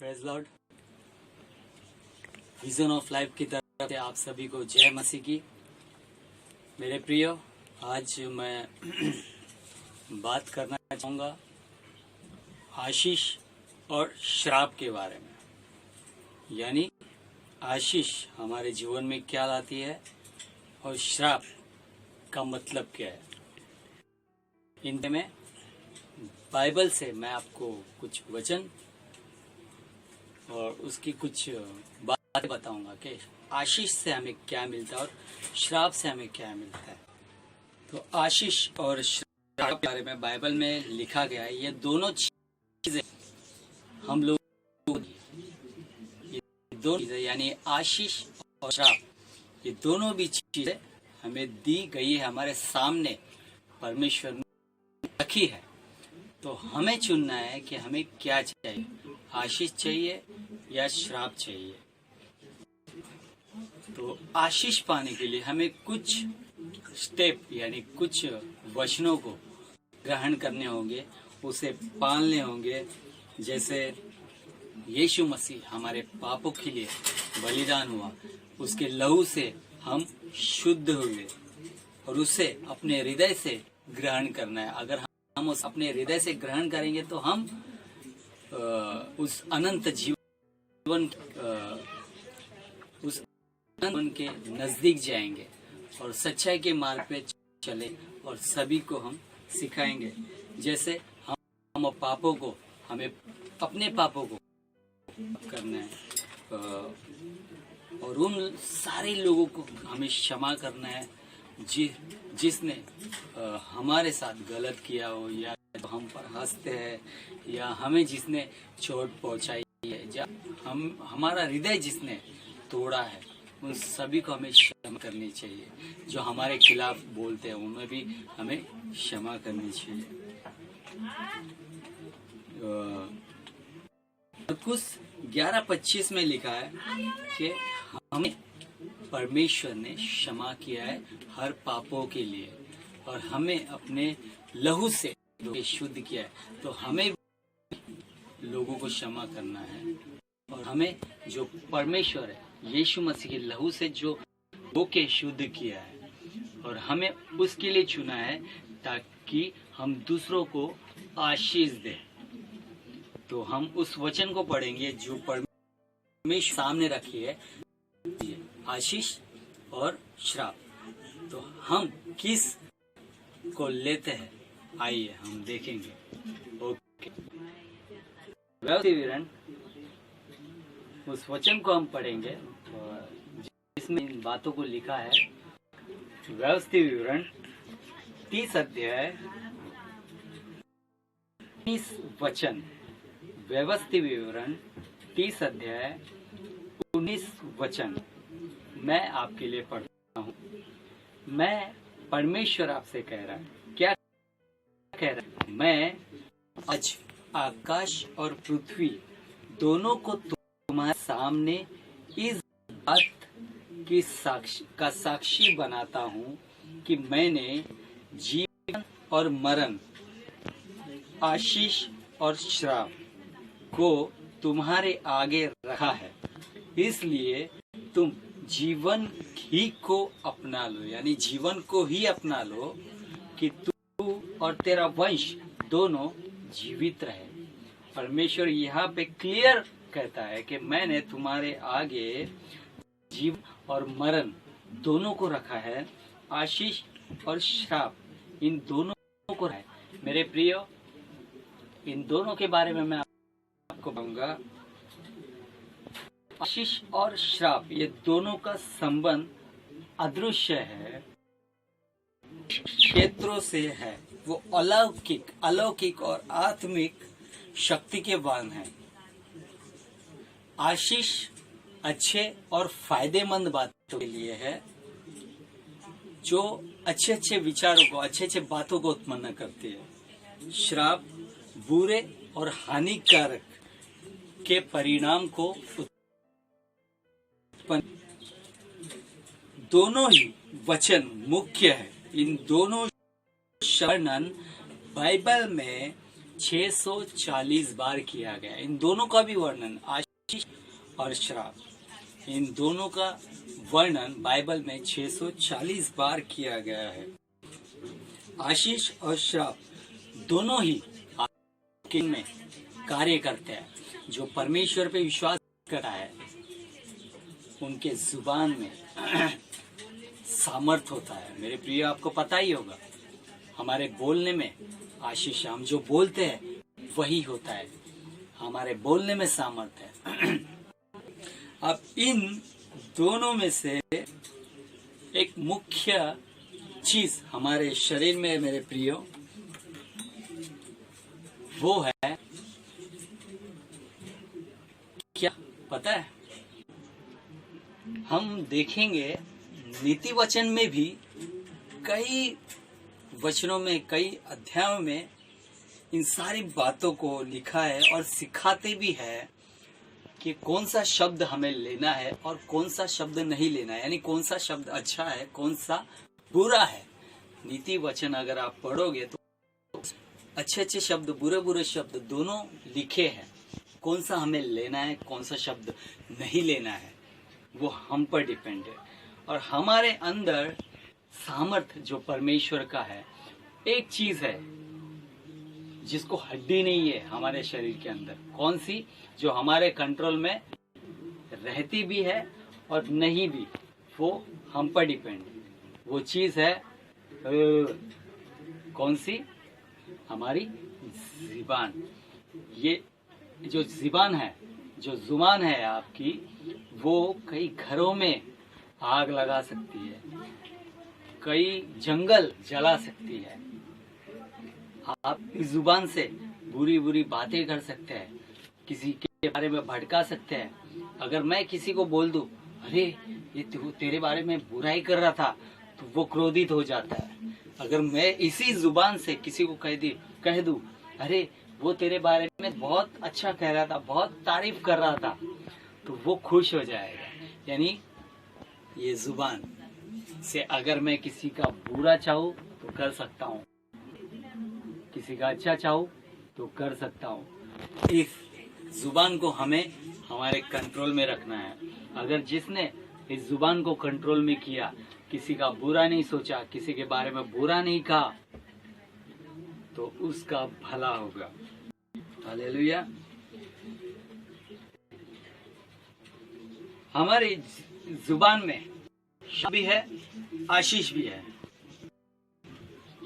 Praise Lord. Vision of life की तरफ से आप सभी को जय मसीह की। मेरे प्रियो, आज मैं बात करना चाहूँगा आशीष और श्राप के बारे में। यानी आशीष हमारे जीवन में क्या लाती है और श्राप का मतलब क्या है। इनमें बाइबल से मैं आपको कुछ वचन और उसकी कुछ बातें बताऊंगा कि आशीष से हमें क्या मिलता है और श्राप से हमें क्या मिलता है। तो आशीष और श्राप के बारे में बाइबल में लिखा गया है। ये दोनों चीजें हम लोग दोनों चीजें यानी आशीष और श्राप, ये दोनों भी चीजें हमें दी गई है, हमारे सामने परमेश्वर ने रखी है। तो हमें चुनना है कि हमें क्या चाहिए, आशीष चाहिए या श्राप चाहिए। तो आशीष पाने के लिए हमें कुछ स्टेप यानी कुछ वचनों को ग्रहण करने होंगे, उसे पालने होंगे। जैसे यीशु मसीह हमारे पापों के लिए बलिदान हुआ, उसके लहू से हम शुद्ध हुए और उसे अपने हृदय से ग्रहण करना है। अगर हम उस अपने हृदय से ग्रहण करेंगे तो हम उस अनंत जीवन के नजदीक जाएंगे और सच्चाई के मार्ग पे चले और सभी को हम सिखाएंगे। जैसे हम पापों को, हमें अपने पापों को करना है और उन सारे लोगों को हमें क्षमा करना है जिसने हमारे साथ गलत किया हो या हम पर हंसते हैं या हमें जिसने चोट पहुंचाई है या हमारा हृदय जिसने तोड़ा है, उन सभी को हमें क्षमा करनी चाहिए। जो हमारे खिलाफ बोलते हैं उनमें भी हमें क्षमा करनी चाहिए। कुछ 11:25 में लिखा है कि हमें परमेश्वर ने क्षमा किया है हर पापों के लिए और हमें अपने लहू से शुद्ध किया है। तो हमें लोगों को क्षमा करना है और हमें जो परमेश्वर है यीशु मसीह के लहू से जो होके शुद्ध किया है और हमें उसके लिए चुना है ताकि हम दूसरों को आशीष दें। तो हम उस वचन को पढ़ेंगे जो परमेश्वर सामने रखी है, आशीष और श्राप। तो हम किस को लेते हैं, आइए हम देखेंगे। ओके, विवरण उस वचन को हम पढ़ेंगे जिसमें इन बातों को लिखा है। व्यवस्थित विवरण 30 अध्याय 19 वचन। व्यवस्थित विवरण 30 अध्याय 19 वचन मैं आपके लिए पढ़ता हूँ। मैं परमेश्वर आपसे कह रहा है, क्या कह रहा है? मैं आज आकाश और पृथ्वी दोनों को तुम्हारे सामने इस बात की साक्षी बनाता हूँ कि मैंने जीवन और मरण, आशीष और श्राप को तुम्हारे आगे रखा है। इसलिए तुम जीवन ही को अपना लो, यानी जीवन को ही अपना लो कि तू और तेरा वंश दोनों जीवित रहे। परमेश्वर यहाँ पे क्लियर कहता है कि मैंने तुम्हारे आगे जीवन और मरण दोनों को रखा है, आशीष और श्राप इन दोनों को है। मेरे प्रियो, इन दोनों के बारे में मैं आपको कहूँगा। आशीष और श्राप ये दोनों का संबंध अदृश्य है, क्षेत्रों से है। वो अलौकिक और आत्मिक शक्ति के वाहन है। आशीष अच्छे और फायदेमंद बातों के लिए है, जो अच्छे अच्छे विचारों को, अच्छे अच्छे बातों को उत्पन्न करती है। श्राप बुरे और हानिकारक के परिणाम को दोनों ही वचन मुख्य है। इन दोनों वर्णन बाइबल में 640 बार किया गया। इन दोनों का भी वर्णन, आशीष और श्राप, इन दोनों का वर्णन बाइबल में 640 बार किया गया है। आशीष और श्राप दोनों ही किन में कार्य करते हैं। जो परमेश्वर पे विश्वास करता है उनके जुबान में सामर्थ होता है। मेरे प्रिय, आपको पता ही होगा हमारे बोलने में आशीष, हम जो बोलते हैं वही होता है, हमारे बोलने में सामर्थ है। अब इन दोनों में से एक मुख्य चीज हमारे शरीर में मेरे प्रियो वो है क्या पता है? हम देखेंगे नीति वचन में भी कई वचनों में, कई अध्यायों में इन सारी बातों को लिखा है और सिखाते भी है कि कौन सा शब्द हमें लेना है और कौन सा शब्द नहीं लेना है, यानी कौन सा शब्द अच्छा है, कौन सा बुरा है। नीति वचन अगर आप पढ़ोगे तो अच्छे अच्छे शब्द, बुरे बुरे शब्द दोनों लिखे हैं। कौन सा हमें लेना है, कौन सा शब्द नहीं लेना है, वो हम पर डिपेंड है। और हमारे अंदर सामर्थ जो परमेश्वर का है, एक चीज है जिसको हड्डी नहीं है हमारे शरीर के अंदर, कौन सी, जो हमारे कंट्रोल में रहती भी है और नहीं भी, वो हम पर डिपेंड है। वो चीज है कौन सी? हमारी ज़ुबान। ये जो ज़ुबान है, जो ज़ुबान है आपकी, वो कई घरों में आग लगा सकती है, कई जंगल जला सकती है। आप इस जुबान से बुरी बुरी बातें कर सकते हैं, किसी के बारे में भड़का सकते हैं। अगर मैं किसी को बोल दूं, अरे ये तेरे बारे में बुराई कर रहा था, तो वो क्रोधित हो जाता है। अगर मैं इसी जुबान से किसी को कह दूं, अरे वो तेरे बारे में बहुत अच्छा कह रहा था, बहुत तारीफ कर रहा था, तो वो खुश हो जाएगा। यानी ये जुबान से अगर मैं किसी का बुरा चाहूं तो कर सकता हूं, किसी का अच्छा चाहूं तो कर सकता हूं। इस जुबान को हमें हमारे कंट्रोल में रखना है। अगर जिसने इस जुबान को कंट्रोल में किया, किसी का बुरा नहीं सोचा, किसी के बारे में बुरा नहीं कहा, तो उसका भला होगा। हालेलुया। हमारी जुबान में श्राप भी है, आशीष भी है।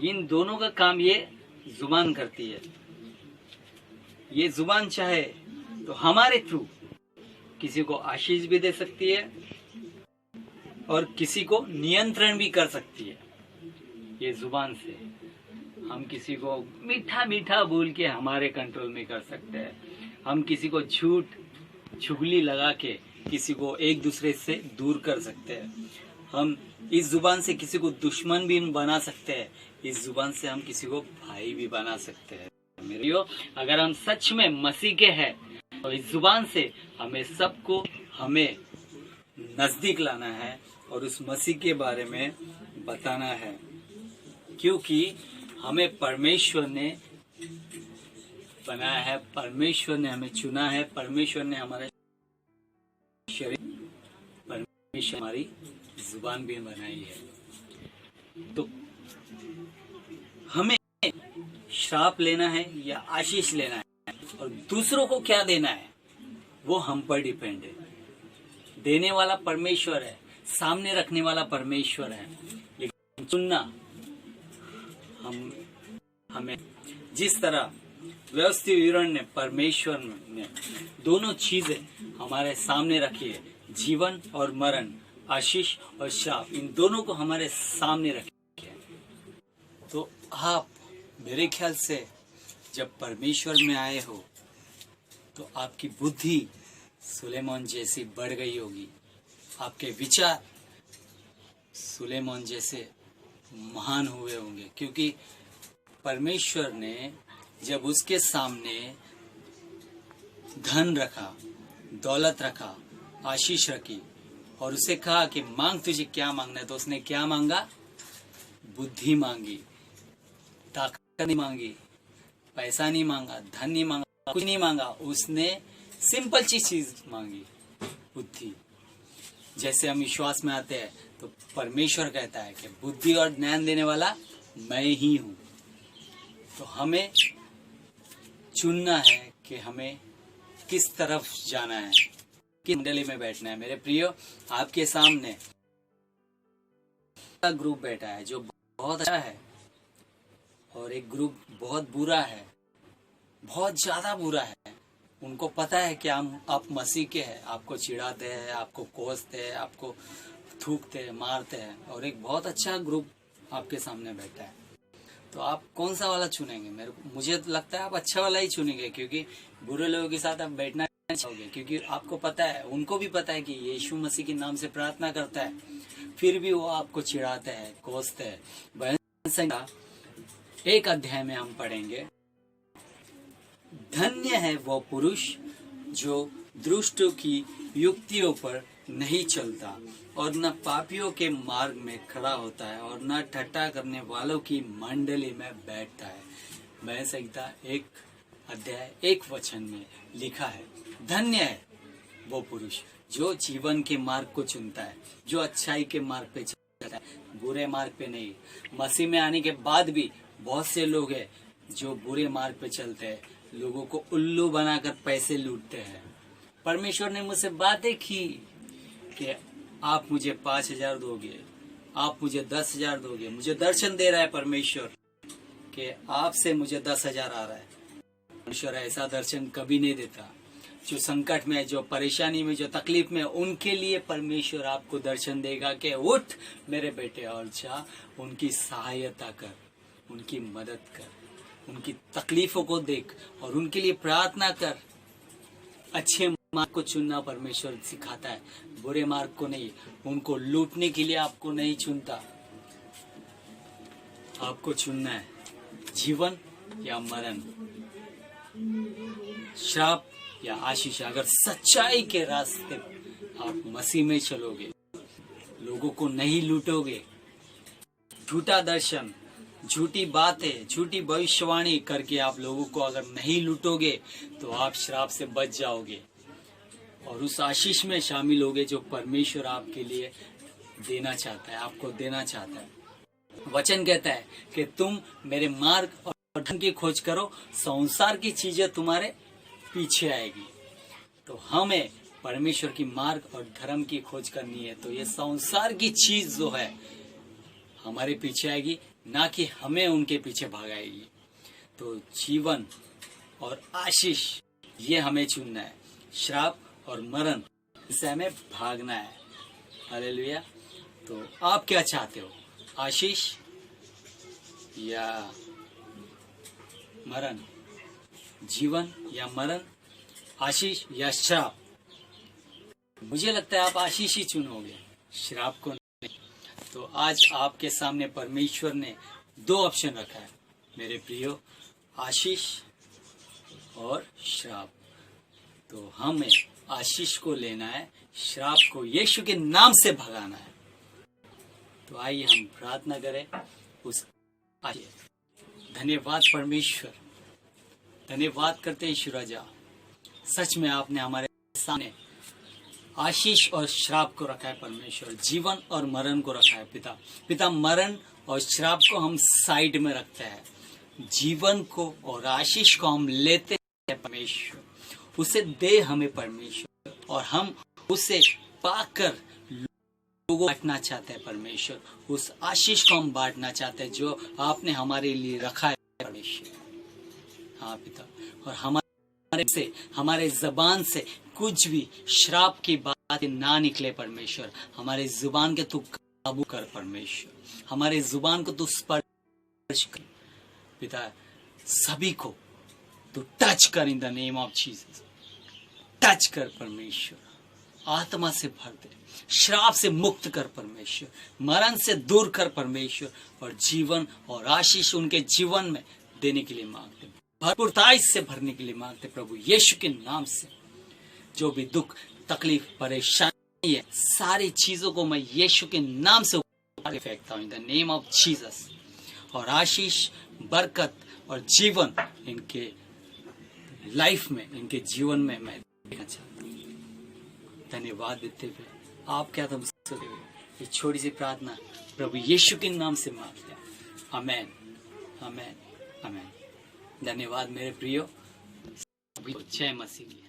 इन दोनों का काम ये जुबान करती है। ये जुबान चाहे तो हमारे थ्रू किसी को आशीष भी दे सकती है और किसी को नियंत्रण भी कर सकती है। ये जुबान से हम किसी को मीठा मीठा बोल के हमारे कंट्रोल में कर सकते हैं। हम किसी को झूठ चुगली लगा के किसी को एक दूसरे से दूर कर सकते हैं। हम इस जुबान से किसी को दुश्मन भी बना सकते हैं, इस जुबान से हम किसी को भाई भी बना सकते हैं। मेरियो, अगर हम सच में मसीह के हैं तो इस जुबान से हमें सबको हमें नजदीक लाना है और उस मसीह के बारे में बताना है, क्योंकि हमें परमेश्वर ने बनाया है, परमेश्वर ने हमें चुना है, परमेश्वर ने हमारे शरीर, परमेश्वर हमारी जुबान भी बनाई है। तो हमें श्राप लेना है या आशीष लेना है और दूसरों को क्या देना है वो हम पर डिपेंड है। देने वाला परमेश्वर है, सामने रखने वाला परमेश्वर है, लेकिन चुनना हमें। जिस तरह व्यवस्थित विवरण ने, परमेश्वर ने दोनों चीजें हमारे सामने रखी है, जीवन और मरण, आशीष और श्राप, इन दोनों को हमारे सामने रखी है। तो आप मेरे ख्याल से जब परमेश्वर में आए हो तो आपकी बुद्धि सुलेमान जैसी बढ़ गई होगी, आपके विचार सुलेमान जैसे महान हुए होंगे, क्योंकि परमेश्वर ने जब उसके सामने धन रखा, दौलत रखा, आशीष रखी और उसे कहा कि मांग, तुझे क्या मांगना है, तो उसने क्या मांगा? बुद्धि मांगी, ताकत नहीं मांगी, पैसा नहीं मांगा, धन नहीं मांगा, कुछ नहीं मांगा, उसने सिंपल चीज मांगी, बुद्धि। जैसे हम विश्वास में आते हैं तो परमेश्वर कहता है कि बुद्धि और ज्ञान देने वाला मैं ही हूं। तो हमें चुनना है कि हमें किस तरफ जाना है, किस मंडली में बैठना है। मेरे प्रियो, आपके सामने ग्रुप बैठा है जो बहुत अच्छा है, और एक ग्रुप बहुत बुरा है, बहुत ज्यादा बुरा है। उनको पता है कि आप मसीह के हैं, आपको चिढ़ाते हैं, आपको कोसते हैं, आपको थूकते हैं, मारते हैं। और एक बहुत अच्छा ग्रुप आपके सामने बैठा है, तो आप कौन सा वाला चुनेंगे? मुझे लगता है आप अच्छा वाला ही चुनेंगे, क्योंकि बुरे लोगों के साथ आप बैठना नहीं चाहोगे। क्योंकि आपको पता है, उनको भी पता है कि यीशु मसीह के नाम से प्रार्थना करता है, फिर भी वो आपको चिढ़ाते हैं, कोसते हैं। भजन संहिता 1 अध्याय में हम पढ़ेंगे, धन्य है वो पुरुष जो दुष्टों की युक्तियों पर नहीं चलता और न पापियों के मार्ग में खड़ा होता है और न ठट्ठा करने वालों की मंडली में बैठता है। भजन संहिता 1 अध्याय 1 वचन में लिखा है, धन्य है वो पुरुष जो जीवन के मार्ग को चुनता है, जो अच्छाई के मार्ग पे चलता है, बुरे मार्ग पे नहीं। मसीह में आने के बाद भी बहुत से लोग हैं जो बुरे मार्ग पे चलते हैं, लोगों को उल्लू बनाकर पैसे लूटते हैं। परमेश्वर ने मुझसे बातें की कि आप मुझे 5,000 दोगे, आप मुझे 10,000 दोगे। मुझे दर्शन दे रहा है परमेश्वर कि आपसे मुझे 10,000 आ रहा है। परमेश्वर ऐसा दर्शन कभी नहीं देता। जो संकट में, जो परेशानी में, जो तकलीफ में, उनके लिए परमेश्वर आपको दर्शन देगा कि उठ मेरे बेटे और जा, उनकी सहायता कर, उनकी मदद कर, उनकी तकलीफों को देख और उनके लिए प्रार्थना कर। अच्छे मार्ग को चुनना परमेश्वर सिखाता है, बुरे मार्ग को नहीं। उनको लूटने के लिए आपको नहीं चुनता। आपको चुनना है जीवन या मरण, श्राप या आशीष। अगर सच्चाई के रास्ते आप मसीह में चलोगे, लोगों को नहीं लूटोगे, झूठा दर्शन, झूठी बातें, झूठी भविष्यवाणी करके आप लोगों को अगर नहीं लूटोगे तो आप श्राप से बच जाओगे और उस आशीष में शामिल होगे जो परमेश्वर आपके लिए देना चाहता है, आपको देना चाहता है। वचन कहता है कि तुम मेरे मार्ग और धन की खोज करो, संसार की चीजें तुम्हारे पीछे आएगी। तो हमें परमेश्वर की मार्ग और धर्म की खोज करनी है, तो ये संसार की चीज जो है हमारे पीछे आएगी, ना कि हमें उनके पीछे भागाएगी। तो जीवन और आशीष ये हमें चुनना है, श्राप और मरण इससे हमें भागना है। हालेलुया। तो आप क्या चाहते हो, आशीष या मरण, जीवन या मरण, आशीष या श्राप? मुझे लगता है आप आशीष ही चुनोगे, श्राप को नहीं। तो आज आपके सामने परमेश्वर ने 2 ऑप्शन रखा है मेरे प्रियो, आशीष और श्राप। तो हमें आशीष को लेना है, श्राप को यीशु के नाम से भगाना है। तो आइए हम प्रार्थना करें उस आशीष। धन्यवाद परमेश्वर, धन्यवाद करते ईश्वर राजा, सच में आपने हमारे सामने आशीष और श्राप को रखा है परमेश्वर, जीवन और मरण को रखा है पिता। मरण और श्राप को हम साइड में रखते हैं, जीवन को और आशीष को हम लेते हैं परमेश्वर। उसे दे हमें परमेश्वर, और हम उसे पाकर लोगों को बांटना चाहते हैं परमेश्वर। उस आशीष को हम बांटना चाहते हैं जो आपने हमारे लिए रखा है परमेश्वर। हाँ पिता, और हमारे जबान से कुछ भी श्राप की बात ना निकले परमेश्वर। हमारे जुबान के तू काबू कर परमेश्वर, हमारे जुबान को तू स्पर्श कर पिता। सभी को तू टच कर in the name of Jesus, touch कर परमेश्वर। आत्मा से भर दे, श्राप से मुक्त कर परमेश्वर, मरण से दूर कर परमेश्वर, और जीवन और आशीष उनके जीवन में देने के लिए मांगते, भरपूरताई से भरने के लिए मांगते प्रभु यीशु के नाम से। जो भी दुख, तकलीफ, परेशानी है, सारी चीजों को मैं यीशु के नाम से उतार के फेंकता हूं in the name of Jesus. और आशीष, बरकत और जीवन इनके लाइफ में, इनके जीवन में मैं देखना चाहता हूँ। धन्यवाद देते हुए आप क्या तुम ये छोटी सी प्रार्थना प्रभु यीशु के नाम से मांगते हैं। आमेन, आमेन, आमेन। धन्यवाद मेरे प्रियो। जय मसीह।